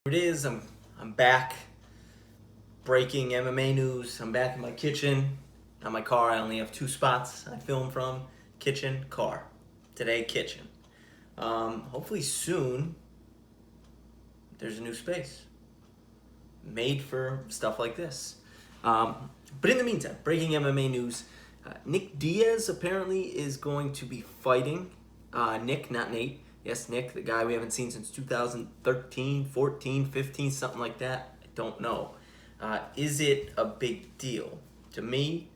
It is. I'm back. Breaking MMA news. I'm back in my kitchen. Not my car. I only have two spots I film from: kitchen, car. Today, kitchen. Hopefully soon. There's a new space made for stuff like this. But in the meantime, breaking MMA news. Nick Diaz apparently is going to be fighting. Nick, not Nate. Yes, Nick, the guy we haven't seen since 2013, 14, 15, something like that. I don't know. Is it a big deal? To me,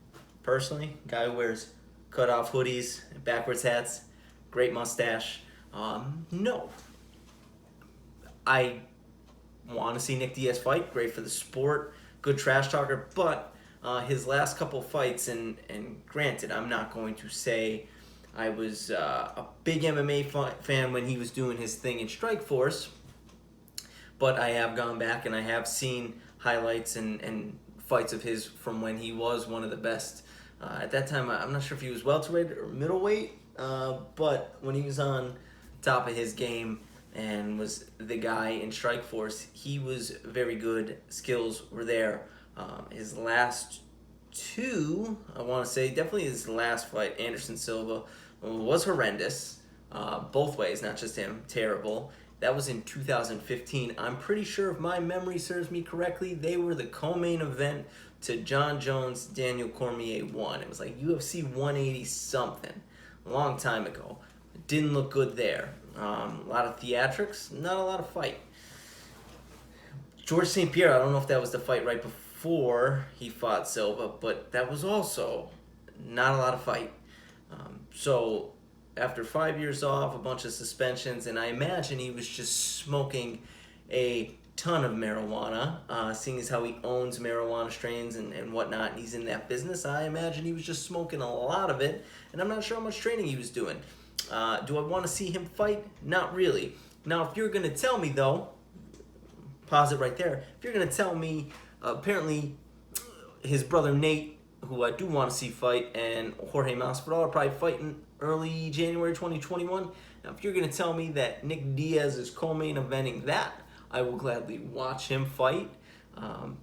personally, guy who wears cut-off hoodies, backwards hats, great mustache. No. I want to see Nick Diaz fight. Great for the sport. Good trash talker. But his last couple fights, and granted, I'm not going to say I was a big MMA fan when he was doing his thing in Strikeforce, but I have gone back and I have seen highlights and fights of his from when he was one of the best. At that time, I'm not sure if he was welterweight or middleweight, but when he was on top of his game and was the guy in Strikeforce, he was very good. Skills were there. His last two, I want to say, definitely his last fight, Anderson Silva, was horrendous. Both ways, not just him. Terrible. That was in 2015. I'm pretty sure, if my memory serves me correctly, they were the co-main event to John Jones, Daniel Cormier 1. It was like UFC 180 something. A long time ago. It didn't look good there. A lot of theatrics, not a lot of fight. George St. Pierre, I don't know if that was the fight right before he fought Silva, but that was also not a lot of fight. So after 5 years off, a bunch of suspensions, and I imagine he was just smoking a ton of marijuana, seeing as how he owns marijuana strains and whatnot, and he's in that business. I imagine he was just smoking a lot of it, and I'm not sure how much training he was doing. Do I want to see him fight? Not really. Now, if you're going to tell me, though, pause it right there. If you're going to tell me, apparently, his brother Nate, who I do want to see fight, and Jorge Masvidal are probably fighting early January 2021. Now, if you're going to tell me that Nick Diaz is co-main eventing that, I will gladly watch him fight.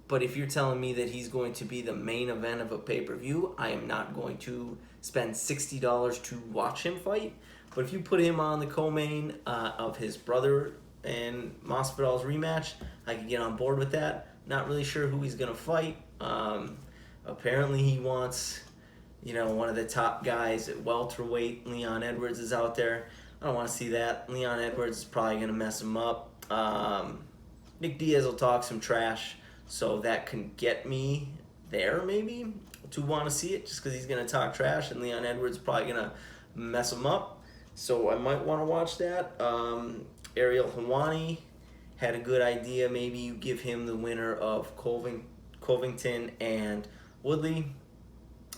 But if you're telling me that he's going to be the main event of a pay-per-view, I am not going to spend $60 to watch him fight. But if you put him on the co-main of his brother and Masvidal's rematch, I could get on board with that. Not really sure who he's going to fight. Apparently he wants, one of the top guys at welterweight. Leon Edwards is out there. I don't want to see that. Leon Edwards is probably going to mess him up. Nick Diaz will talk some trash, so that can get me there maybe to want to see it, just because he's going to talk trash, and Leon Edwards is probably going to mess him up. So I might want to watch that. Ariel Helwani had a good idea. Maybe you give him the winner of Covington and Woodley.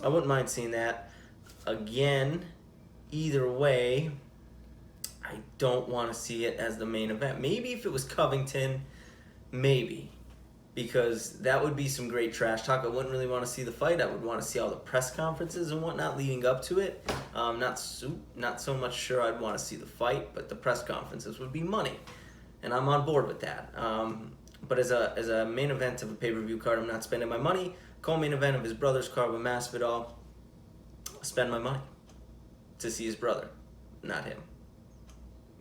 I wouldn't mind seeing that. Again, either way, I don't want to see it as the main event. Maybe if it was Covington, maybe. Because that would be some great trash talk. I wouldn't really want to see the fight. I would want to see all the press conferences and whatnot leading up to it. Not so much sure I'd want to see the fight, but the press conferences would be money. And I'm on board with that. But as a main event of a pay-per-view card, I'm not spending my money. Co-main event of his brother's card with Masvidal, I'll spend my money to see his brother, not him.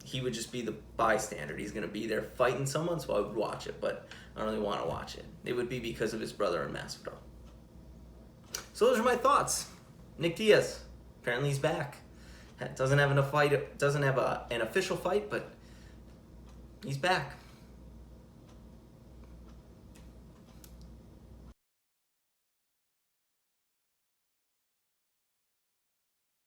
He would just be the bystander. He's going to be there fighting someone, so I would watch it, but I don't really want to watch it. It would be because of his brother and Masvidal. So those are my thoughts. Nick Diaz, apparently he's back. Doesn't have an official fight, but he's back.